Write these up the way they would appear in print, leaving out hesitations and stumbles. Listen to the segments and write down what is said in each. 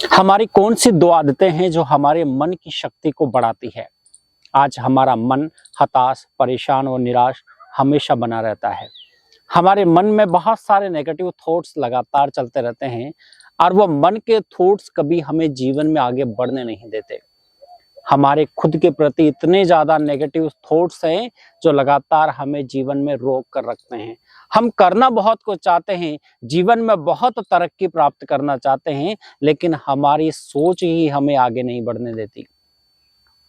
हमारी कौन सी दो आदतें हैं जो हमारे मन की शक्ति को बढ़ाती है। आज हमारा मन हताश, परेशान और निराश हमेशा बना रहता है। हमारे मन में बहुत सारे नेगेटिव थॉट्स लगातार चलते रहते हैं और वो मन के थॉट्स कभी हमें जीवन में आगे बढ़ने नहीं देते। हमारे खुद के प्रति इतने ज्यादा नेगेटिव थॉट्स हैं जो लगातार हमें जीवन में रोक कर रखते हैं। हम करना बहुत कुछ चाहते हैं, जीवन में बहुत तरक्की प्राप्त करना चाहते हैं, लेकिन हमारी सोच ही हमें आगे नहीं बढ़ने देती।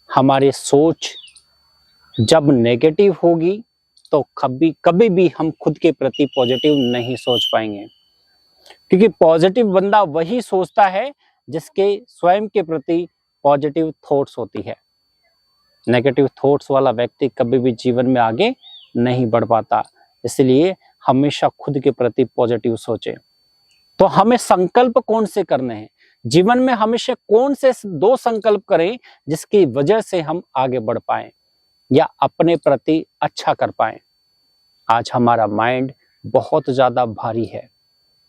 हमारी सोच जब नेगेटिव होगी तो कभी कभी भी हम खुद के प्रति पॉजिटिव नहीं सोच पाएंगे, क्योंकि पॉजिटिव बंदा वही सोचता है जिसके स्वयं के प्रति पॉजिटिव थॉट्स होती है। नेगेटिव थॉट्स वाला व्यक्ति कभी भी जीवन में आगे नहीं बढ़ पाता। इसलिए हमेशा खुद के प्रति पॉजिटिव सोचें। तो हमें संकल्प कौन से करने हैं जीवन में, हमेशा कौन से दो संकल्प करें जिसकी वजह से हम आगे बढ़ पाएं या अपने प्रति अच्छा कर पाएं। आज हमारा माइंड बहुत ज्यादा भारी है,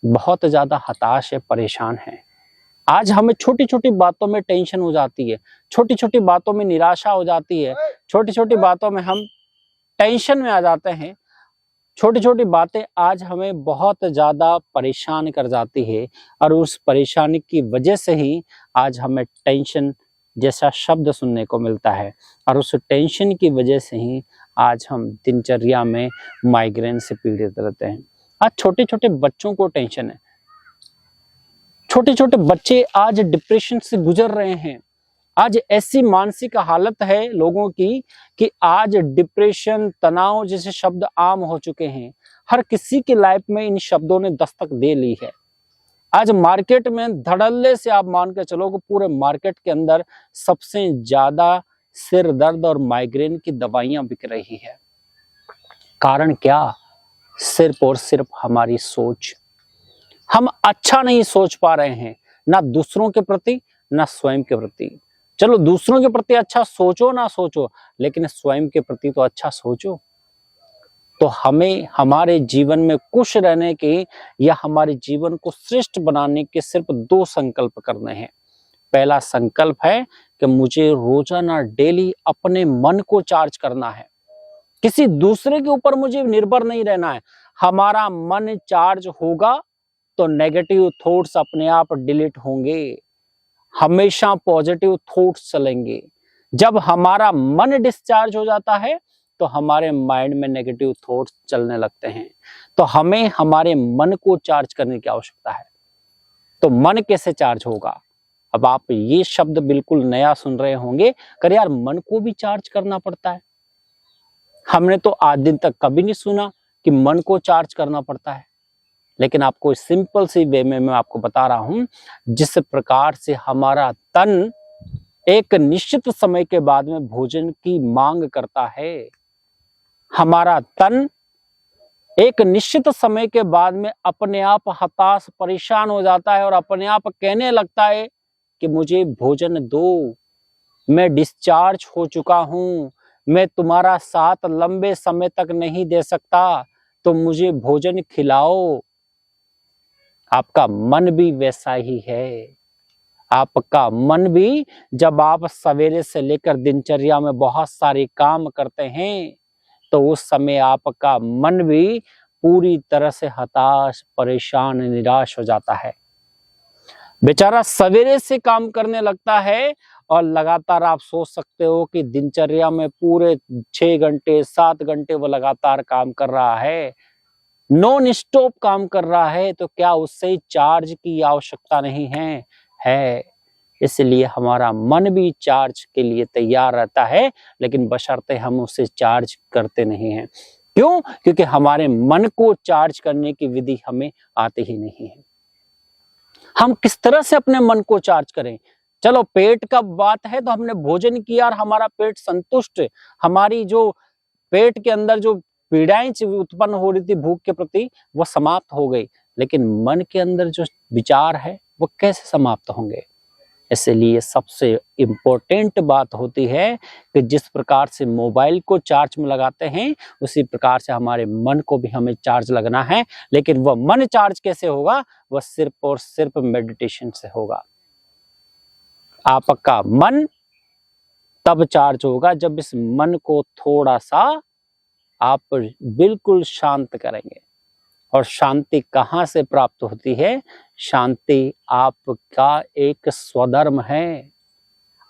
बहुत ज्यादा हताश है, परेशान है। आज हमें छोटी छोटी बातों में टेंशन हो जाती है, छोटी छोटी बातों में निराशा हो जाती है, छोटी छोटी बातों में हम टेंशन में आ जाते हैं। छोटी छोटी बातें आज हमें बहुत ज्यादा परेशान कर जाती है और उस परेशानी की वजह से ही आज हमें टेंशन जैसा शब्द सुनने को मिलता है और उस टेंशन की वजह से ही आज हम दिनचर्या में माइग्रेन से पीड़ित रहते हैं। आज छोटे छोटे बच्चों को टेंशन है, छोटे छोटे बच्चे आज डिप्रेशन से गुजर रहे हैं। आज ऐसी मानसिक हालत है लोगों की कि आज डिप्रेशन, तनाव जैसे शब्द आम हो चुके हैं। हर किसी की लाइफ में इन शब्दों ने दस्तक दे ली है। आज मार्केट में धड़ल्ले से आप मान के चलो कि पूरे मार्केट के अंदर सबसे ज्यादा सिर दर्द और माइग्रेन की दवाइयां बिक रही है। कारण क्या? सिर्फ और सिर्फ हमारी सोच। हम अच्छा नहीं सोच पा रहे हैं, ना दूसरों के प्रति ना स्वयं के प्रति। चलो दूसरों के प्रति अच्छा सोचो ना सोचो, लेकिन स्वयं के प्रति तो अच्छा सोचो। तो हमें हमारे जीवन में खुश रहने के या हमारे जीवन को श्रेष्ठ बनाने के सिर्फ दो संकल्प करने हैं। पहला संकल्प है कि मुझे रोजाना डेली अपने मन को चार्ज करना है, किसी दूसरे के ऊपर मुझे निर्भर नहीं रहना है। हमारा मन चार्ज होगा तो नेगेटिव थॉट्स अपने आप डिलीट होंगे, हमेशा पॉजिटिव थॉट्स चलेंगे। जब हमारा मन डिस्चार्ज हो जाता है तो हमारे माइंड में नेगेटिव थॉट्स चलने लगते हैं। तो हमें हमारे मन को चार्ज करने की आवश्यकता है। तो मन कैसे चार्ज होगा? अब आप ये शब्द बिल्कुल नया सुन रहे होंगे, कर यार मन को भी चार्ज करना पड़ता है। हमने तो आज दिन तक कभी नहीं सुना कि मन को चार्ज करना पड़ता है। लेकिन आपको सिंपल सी वे में मैं आपको बता रहा हूं, जिस प्रकार से हमारा तन एक निश्चित समय के बाद में भोजन की मांग करता है, हमारा तन एक निश्चित समय के बाद में अपने आप हताश, परेशान हो जाता है और अपने आप कहने लगता है कि मुझे भोजन दो, मैं डिस्चार्ज हो चुका हूं, मैं तुम्हारा साथ लंबे समय तक नहीं दे सकता, तो मुझे भोजन खिलाओ। आपका मन भी वैसा ही है। आपका मन भी जब आप सवेरे से लेकर दिनचर्या में बहुत सारे काम करते हैं तो उस समय आपका मन भी पूरी तरह से हताश, परेशान, निराश हो जाता है। बेचारा सवेरे से काम करने लगता है और लगातार आप सोच सकते हो कि दिनचर्या में पूरे 6 घंटे 7 घंटे वो लगातार काम कर रहा है, नॉन स्टॉप काम कर रहा है, तो क्या उससे चार्ज की आवश्यकता नहीं है? है। इसलिए हमारा मन भी चार्ज के लिए तैयार रहता है, लेकिन बशर्ते हम उसे चार्ज करते नहीं हैं। क्यों? क्योंकि हमारे मन को चार्ज करने की विधि हमें आती ही नहीं है। हम किस तरह से अपने मन को चार्ज करें? चलो पेट का बात है तो हमने भोजन किया और हमारा पेट संतुष्ट, हमारी जो पेट के अंदर जो पीड़ाएं उत्पन्न हो रही थी भूख के प्रति वो समाप्त हो गई, लेकिन मन के अंदर जो विचार है वो कैसे समाप्त होंगे? इसलिए सबसे इम्पोर्टेंट बात होती है कि जिस प्रकार से मोबाइल को चार्ज में लगाते हैं उसी प्रकार से हमारे मन को भी हमें चार्ज लगना है। लेकिन वह मन चार्ज कैसे होगा? वह सिर्फ और सिर्फ मेडिटेशन से होगा। आपका मन तब चार्ज होगा जब इस मन को थोड़ा सा आप बिल्कुल शांत करेंगे। और शांति कहाँ से प्राप्त होती है? शांति आपका एक स्वधर्म है।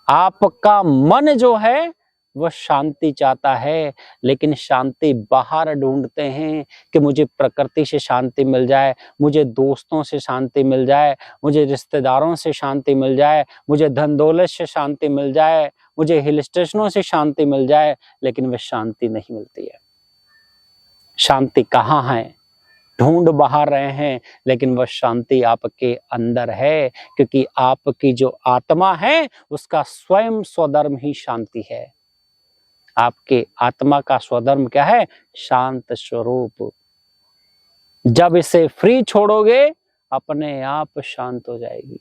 आपका मन जो है वह शांति चाहता है, लेकिन शांति बाहर ढूंढते हैं कि मुझे प्रकृति से शांति मिल जाए, मुझे दोस्तों से शांति मिल जाए, मुझे रिश्तेदारों से शांति मिल जाए, मुझे धन दौलत से शांति मिल जाए, मुझे हिल स्टेशनों से शांति मिल जाए, लेकिन वह शांति नहीं मिलती है। शांति कहाँ है? ढूंढ बाहर रहे हैं, लेकिन वह शांति आपके अंदर है, क्योंकि आपकी जो आत्मा है उसका स्वयं स्वधर्म ही शांति है। आपके आत्मा का स्वधर्म क्या है? शांत स्वरूप। जब इसे फ्री छोड़ोगे अपने आप शांत हो जाएगी,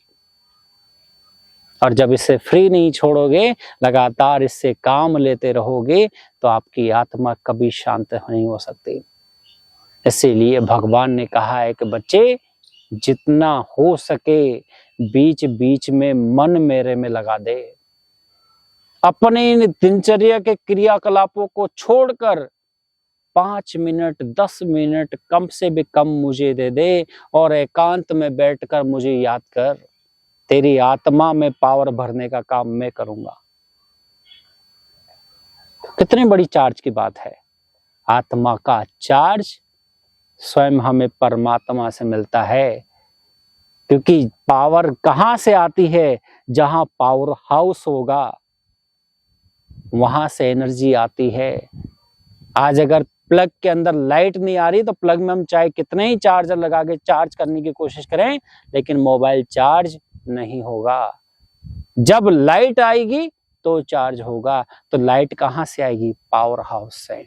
और जब इसे फ्री नहीं छोड़ोगे, लगातार इससे काम लेते रहोगे, तो आपकी आत्मा कभी शांत नहीं हो सकती। इसीलिए भगवान ने कहा है कि बच्चे, जितना हो सके बीच बीच में मन मेरे में लगा दे। अपने दिनचर्या के क्रियाकलापों को छोड़कर 5 मिनट 10 मिनट कम से भी कम मुझे दे दे, और एकांत में बैठकर मुझे याद कर। तेरी आत्मा में पावर भरने का काम मैं करूंगा। कितनी बड़ी चार्ज की बात है। आत्मा का चार्ज स्वयं हमें परमात्मा से मिलता है, क्योंकि पावर कहां से आती है? जहां पावर हाउस होगा वहां से एनर्जी आती है। आज अगर प्लग के अंदर लाइट नहीं आ रही तो प्लग में हम चाहे कितने ही चार्जर लगा के चार्ज करने की कोशिश करें, लेकिन मोबाइल चार्ज नहीं होगा। जब लाइट आएगी तो चार्ज होगा। तो लाइट कहां से आएगी? पावर हाउस से।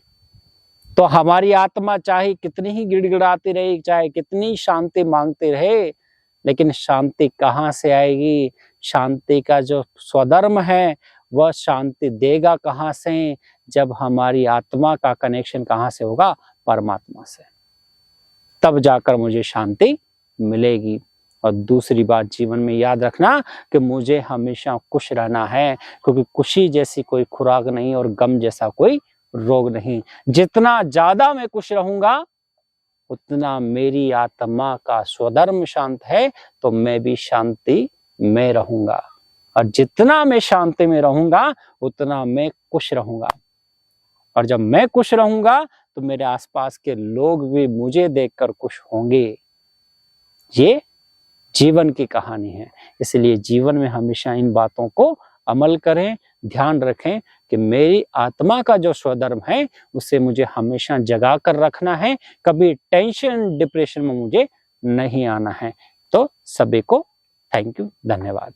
तो हमारी आत्मा चाहे कितनी ही गिड़गिड़ाती रहे, चाहे कितनी शांति मांगती रहे, लेकिन शांति कहाँ से आएगी? शांति का जो स्वधर्म है वह शांति देगा कहाँ से? जब हमारी आत्मा का कनेक्शन कहाँ से होगा? परमात्मा से। तब जाकर मुझे शांति मिलेगी। और दूसरी बात जीवन में याद रखना कि मुझे हमेशा खुश रहना है, क्योंकि खुशी जैसी कोई खुराक नहीं और गम जैसा कोई रोग नहीं। जितना ज्यादा मैं खुश रहूंगा उतना मेरी आत्मा का स्वधर्म शांत है, तो मैं भी शांति में रहूंगा। और जितना मैं शांति में रहूंगा उतना मैं खुश रहूंगा। और जब मैं खुश रहूंगा तो मेरे आसपास के लोग भी मुझे देखकर खुश होंगे। ये जीवन की कहानी है। इसलिए जीवन में हमेशा इन बातों को अमल करें, ध्यान रखें कि मेरी आत्मा का जो स्वधर्म है उसे मुझे हमेशा जगा कर रखना है। कभी टेंशन डिप्रेशन में मुझे नहीं आना है। तो सभी को थैंक यू, धन्यवाद।